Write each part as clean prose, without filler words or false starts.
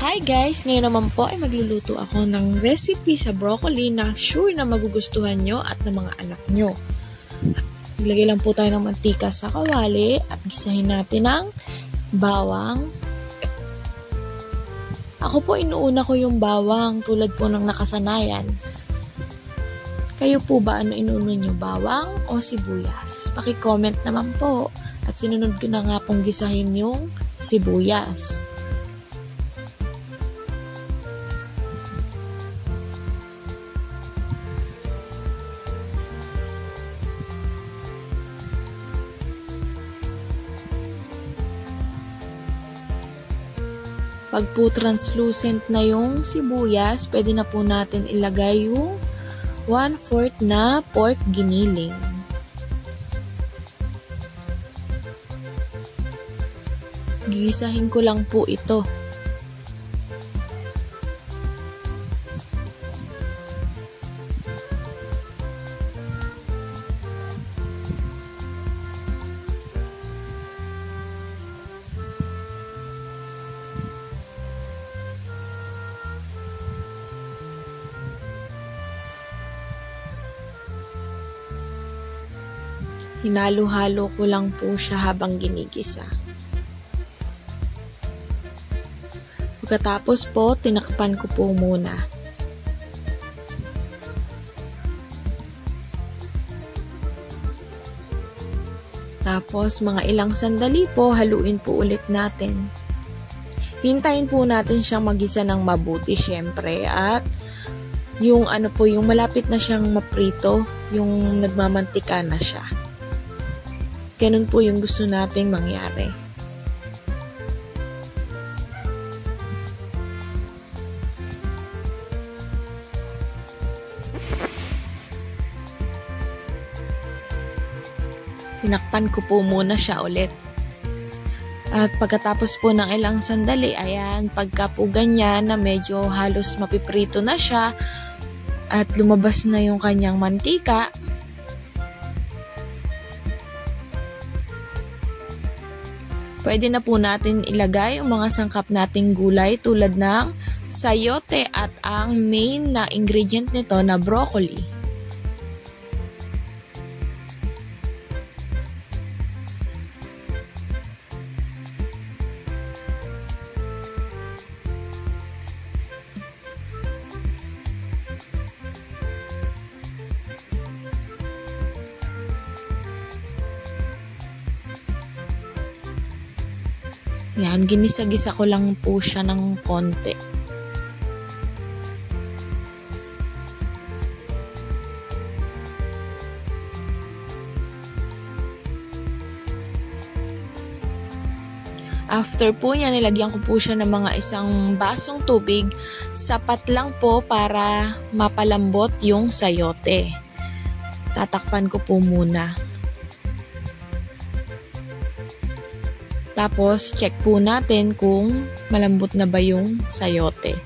Hi guys! Ngayon naman po ay magluluto ako ng recipe sa broccoli na sure na magugustuhan nyo at ng mga anak nyo. Maglagay lang po tayo ng mantika sa kawali at gisahin natin ng bawang. Ako po inuuna ko yung bawang tulad po ng nakasanayan. Kayo po ba ano inuuna nyo, bawang o sibuyas? Paki-comment naman po at sinunod ko na nga pong gisahin yung sibuyas. Pag po translucent na yung sibuyas, pwede na po natin ilagay yung 1/4 na pork giniling. Gigisahin ko lang po ito. Hinalo-halo ko lang po siya habang ginigisa. Pagkatapos po, tinakpan ko po muna. Tapos, mga ilang sandali po, haluin po ulit natin. Hintayin po natin siyang magisa ng mabuti, syempre. At, yung yung malapit na siyang maprito, yung nagmamantika na siya. Ganun po yung gusto nating mangyari. Tinakpan ko po muna siya ulit. At pagkatapos po ng ilang sandali, ayan, pagka po ganyan na medyo halos mapiprito na siya at lumabas na yung kanyang mantika, pwede na po natin ilagay ang mga sangkap nating gulay tulad ng sayote at ang main na ingredient nito na broccoli. Yan, ginisa-gisa ko lang po siya ng konti. After po yan, nilagyan ko po siya ng mga isang basong tubig. Sapat lang po para mapalambot yung sayote. Tatakpan ko po muna. Tapos, check po natin kung malambot na ba yung sayote.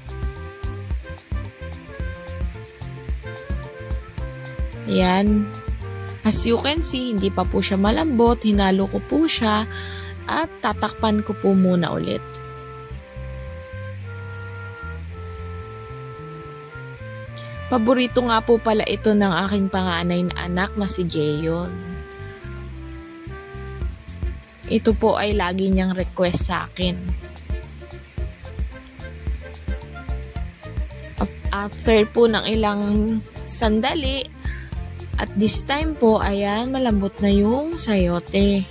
Ayan. As you can see, hindi pa po siya malambot. Hinalo ko po siya at tatakpan ko po muna ulit. Paborito nga po pala ito ng aking panganay na anak na si Jeyon. Ito po ay lagi niyang request sa akin. After po ng ilang sandali, at this time po, ayan, malambot na yung sayote.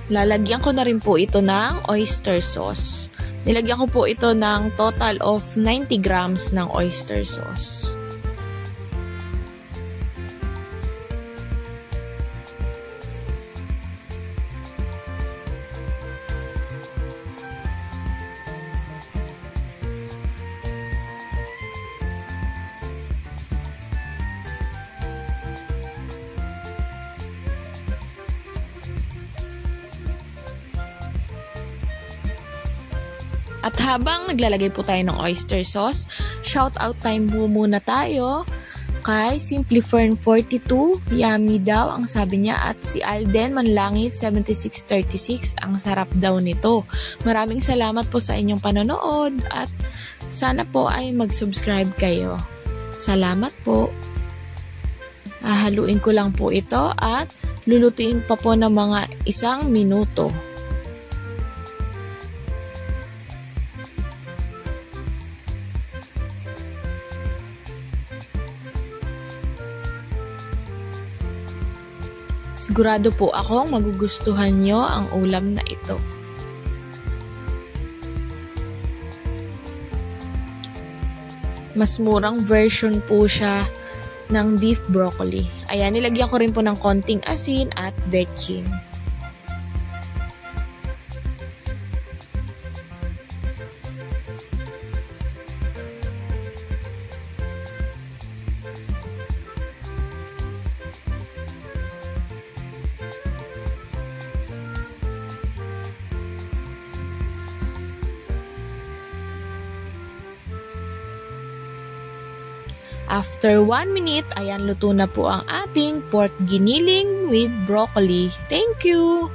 Lalagyan ko na rin po ito ng oyster sauce. Nilagyan ko po ito ng total of 90 grams ng oyster sauce. At habang naglalagay po tayo ng oyster sauce, shout out time po muna tayo kay SimplyFern42, yummy daw ang sabi niya, at si Alden Manlangit 7636, ang sarap daw nito. Maraming salamat po sa inyong panonood at sana po ay mag-subscribe kayo. Salamat po. Haluin ko lang po ito at lulutuin pa po ng mga 1 minuto. Sigurado po akong magugustuhan nyo ang ulam na ito. Mas murang version po siya ng beef broccoli. Ayan, nilagyan ko rin po ng konting asin at bechin. After 1 minute, ayan, luto na po ang ating pork giniling with broccoli. Thank you!